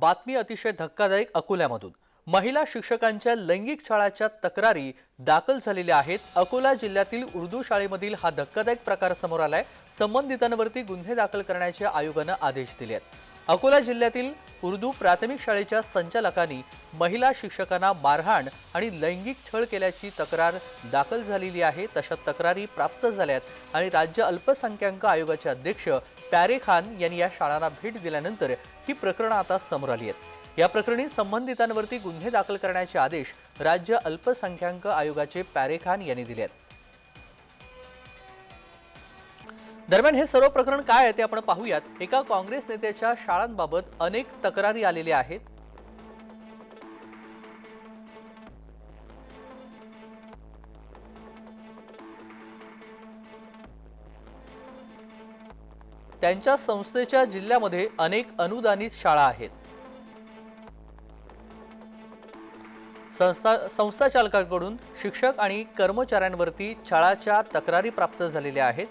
बातमी अतिशय धक्कादायक अकोल्यामधून महिला शिक्षकांच्या लैंगिक छळाच्या तक्रारी दाखल झालेल्या आहेत। अकोला जिल्ह्यातील उर्दू शाळेमधील हा धक्कादायक प्रकार समोर आलाय। संबंधितांवरती गुन्हे दाखल करण्याचे आयोगाने आदेश दिले आहेत। अकोला जिल्ह्यातील उर्दू प्राथमिक शाळेच्या संचालकांनी महिला शिक्षकांना मारहाण आणि लैंगिक छळ केल्याची तक्रार दाखल झालेली आहे। तशा तक्रारी प्राप्त झाल्यात आणि राज्य अल्पसंख्याक आयोगाचे अध्यक्ष प्यारे खान यांनी या शाळांना भेट दिल्यानंतर ही प्रकरणे आता समोर आली आहेत। या प्रकरणी संबंधितांवरती गुन्हे दाखल करण्याचे आदेश राज्य अल्पसंख्याक आयोगाचे प्यारे खान यांनी दिले आहेत। दरम्यान हे सर्व प्रकरण काय आहे ते आपण पाहूयात। एका काँग्रेस नेत्याच्या शाळांबाबत अनेक तक्रारी आलेल्या आहेत। त्यांच्या संस्थेच्या जिल्ह्यामध्ये अनेक अनुदानित शाळा आहेत। संस्था चालकांकडून शिक्षक आणि कर्मचाऱ्यांवरती छळाच्या तक्रारी प्राप्त झालेल्या आहेत।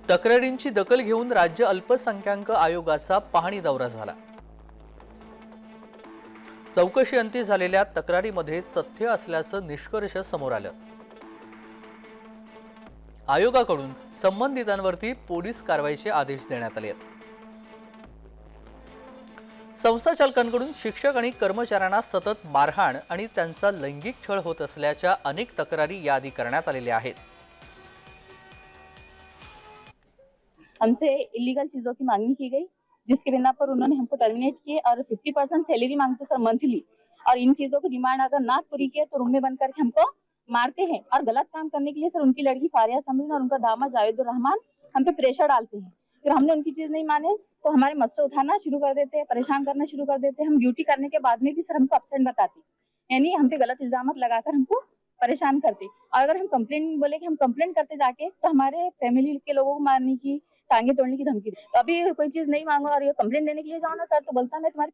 तक्रारींची दखल घेऊन राज्य अल्पसंख्याक आयोगाचा पाहणी दौरा झाला। चौकशी अंती झालेल्या तक्रारीमध्ये तथ्य असल्याचं निष्कर्ष समोर आलं। आयोगाकडून संबंधितांवरती पोलीस कारवाईचे आदेश देण्यात आले आहेत। संस्था चालकांकडून शिक्षक आणि कर्मचाऱ्यांना सतत मारहाण आणि त्यांचा लैंगिक छळ होत असल्याच्या अनेक तक्रारी याआधी करण्यात आलेल्या आहेत। हमसे इलीगल चीजों की मांगनी की गई, जिसके बिना पर उन्होंने हमको टर्मिनेट किए और 50% सैलरी मांगते सर मंथली, और इन चीजों को डिमांड अगर ना पूरी किए तो रूम में बंद करके हमको मारते हैं। और गलत काम करने के लिए सर उनकी लड़की फारिया समरीन और उनका दामाद जावेदुर रहमान हम पे प्रेशर डालते हैं। फिर हमने उनकी चीज नहीं माने तो हमारे मस्टर उठाना शुरू कर देते हैं, परेशान करना शुरू कर देते हैं। हम ड्यूटी करने के बाद में भी सर हमको एब्सेंट बताते, यानी हम पे गलत इल्जाम लगाकर हमको परेशान करते। और अगर हम कंप्लेंट बोले कि हम कंप्लेंट करते जाके तो हमारे फैमिली के लोगों को मारने की, टांगे तोड़ने की धमकी। तो अभी कोई चीज नहीं मांगो और ये कंप्लेंट देने के लिए जाओ ना सर, तो बोलता मैं तुम्हारी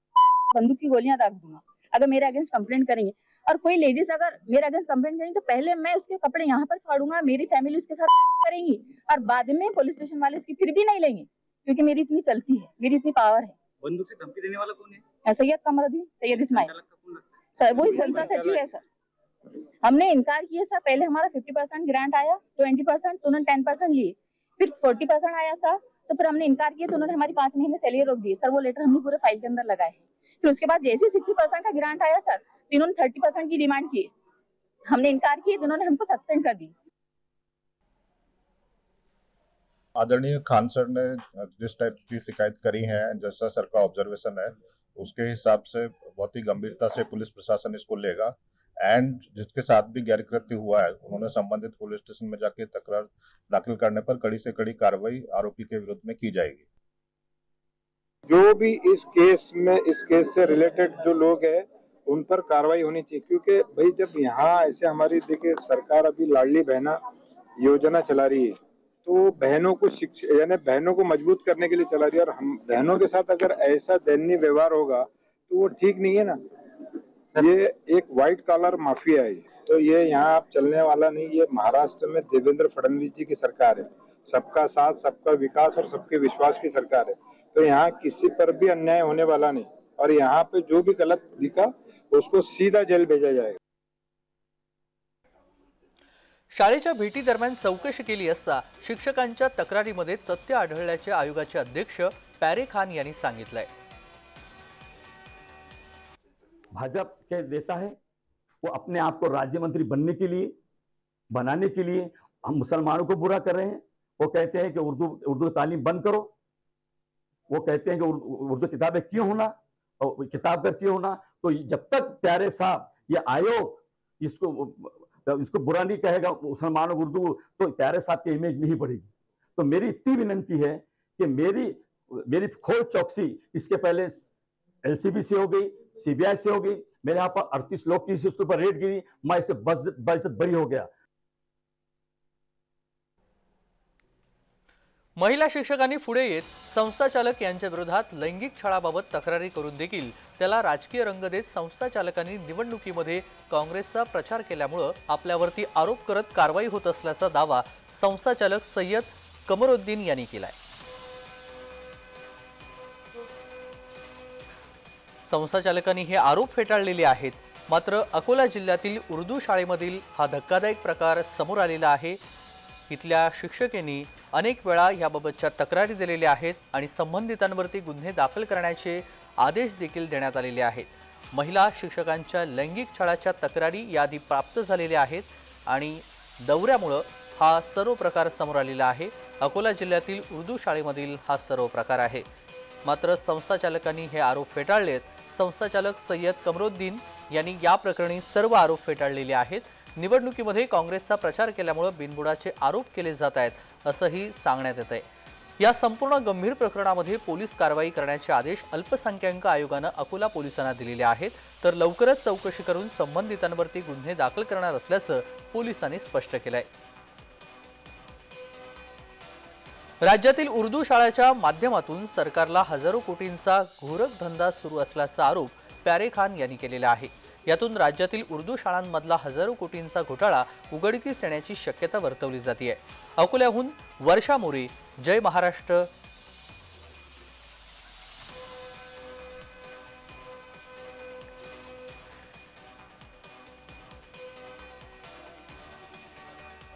बंदूक की गोलियां दाग दूंगा अगर मेरे अगेंस्ट कंप्लेंट करेंगे। और कोई लेडीज अगर मेरे अगेंस्ट कंप्लेंट करेंगी तो पहले मैं उसके कपड़े यहाँ पर फाड़ूंगा, मेरी फैमिली उसके साथ करेंगी, और बाद में पुलिस स्टेशन वाले उसकी फिर भी नहीं लेंगे, क्योंकि मेरी इतनी चलती है, मेरी इतनी पावर है। बंदूक से धमकी देने वाला कौन है? सैयद कमरुद्दीन, सैयद इस्माइल सर, वही संसद सचिव है सर। हमने इनकार किया सर, पहले हमारा 50% ग्रांट आया, 20% तो उन्होंने 10% लिए, फिर 40% आया सर, तो फिर हमने इनकार किया तो उन्होंने हमारी 5 महीने सैलरी रोक दी सर। वो लेटर हमने पूरे फाइल के अंदर लगाए। फिर उसके बाद जैसे 60% का ग्रांट आया सर, तो इन्होंने 30% की डिमांड की, हमने इनकार किया तो उन्होंने हमको सस्पेंड कर दी। आदरणीय खान सर ने जिस टाइप की शिकायत करी है, जैसा सर का ऑब्जर्वेशन है, उसके हिसाब से बहुत ही गंभीरता से पुलिस प्रशासन इसको लेगा। एंड जिसके साथ भी गैरकृत्य हुआ है, उन्होंने संबंधित पुलिस स्टेशन में जाके तकरार दाखिल करने पर कड़ी से कड़ी कार्रवाई आरोपी के विरुद्ध में की जाएगी। जो भी इस केस से रिलेटेड जो लोग हैं उन पर कार्रवाई होनी चाहिए, क्योंकि भाई जब यहाँ ऐसे हमारी देखिए सरकार अभी लाडली बहना योजना चला रही है, तो बहनों को शिक्षा यानी बहनों को मजबूत करने के लिए चला रही है, और हम बहनों के साथ अगर ऐसा दयनीय व्यवहार होगा तो वो ठीक नहीं है ना। ये एक व्हाइट कॉलर माफिया है, तो ये यहाँ आप चलने वाला नहीं। ये महाराष्ट्र में देवेंद्र फडणवीस जी की सरकार है, सबका साथ, सबका विकास और सबके विश्वास की सरकार है, तो यहाँ किसी पर भी अन्याय होने वाला नहीं। और यहाँ पे जो भी गलत दिखा उसको सीधा जेल भेजा जाएगा। शाळेच्या भेटी दरम्यान चौकशी केली असता शिक्षकांच्या तक्रारीमध्ये तथ्य आढळल्याचे आयोगाचे अध्यक्ष प्यारे खान यांनी सांगितलंय। भाजपा के नेता है, वो अपने आप को राज्य मंत्री बनाने के लिए हम मुसलमानों को बुरा कर रहे हैं। वो कहते हैं कि उर्दू तालीम बंद करो, वो कहते हैं कि उर्दू किताबें क्यों होना और किताब कर क्यों होना। तो जब तक प्यारे साहब ये आयोग इसको बुरा नहीं कहेगा मुसलमानों उर्दू, तो प्यारे साहब की इमेज नहीं बढ़ेगी। तो मेरी इतनी विनंती है कि मेरी खोज चौकसी इसके पहले एलसीबी से हो गई, सीबीआई से हो गई। मेरे यहाँ पर 38 लोग की उसके ऊपर रेड गिरी, मैं इससे बस बरी हो गया। महिला शिक्षकांनी पुढे येत संस्था चालक यांच्या विरोधात लैंगिक छळाबाबत तक्रारी करून देखील त्याला राजकीय रंग देत संस्था चालकांनी निवडणुकीमध्ये काँग्रेसचा प्रचार केल्यामुळे आपल्यावरती आरोप करत कारवाई होत असल्याचा दावा संस्था चालक सय्यद कमरुद्दीन यांनी केलाय। संस्थाचालकांनी हे आरोप फेटाळलेले आहेत। मात्र अकोला जिल्ह्यातील उर्दू शाळेमधील हा धक्कादायक प्रकार समोर आलेला आहे। इथल्या शिक्षकांनी अनेक वेळा याबाबतच्या तक्रारी दिलेल्या आहेत आणि संबंधितांवरती गुन्हे दाखल करण्याचे आदेश देखील देण्यात आलेले आहेत। महिला शिक्षकांच्या लैंगिक छळाच्या तक्रारी यादी प्राप्त झालेल्या आहेत आणि दौऱ्यामुळे हा सर्व प्रकार समोर आलेला आहे। अकोला जिल्ह्यातील उर्दू शाळेमधील हा सर्व प्रकार आहे। मात्र संस्थाचालकांनी हे आरोप फेटाळलेत। संस्थाचालक सय्यद कमरुद्दीन यांनी या प्रकरणी सर्व आरोप फेटाळलेले आहेत। निवडणुकीमध्ये काँग्रेसचा प्रचार केल्यामुळे बिनबुडाचे आरोप केले जात आहेत असंही सांगण्यात येत आहे। या संपूर्ण गंभीर प्रकरणामध्ये पोलीस कारवाई करण्याचे आदेश अल्पसंख्याक आयोगाने अकोला पोलिसांना दिलेले आहेत। तर लवकरच चौकशी करून संबंधितांवरती गुन्हे दाखल करणार असल्याचं पोलिसांनी स्पष्ट केलंय। राज्यातील उर्दू शाळांच्या माध्यमातून सरकारला हजारो कोटींचा घोरक धंदा सुरू असल्याचा आरोप प्यारे खान यांनी केलेला आहे। यातून राज्यातील उर्दू शाळांमधला हजारो कोटींचा घोटाळा उघडकीस येण्याची शक्यता वर्तवली जाते आहे। अकोल्याहून वर्षा मोरे, जय महाराष्ट्र,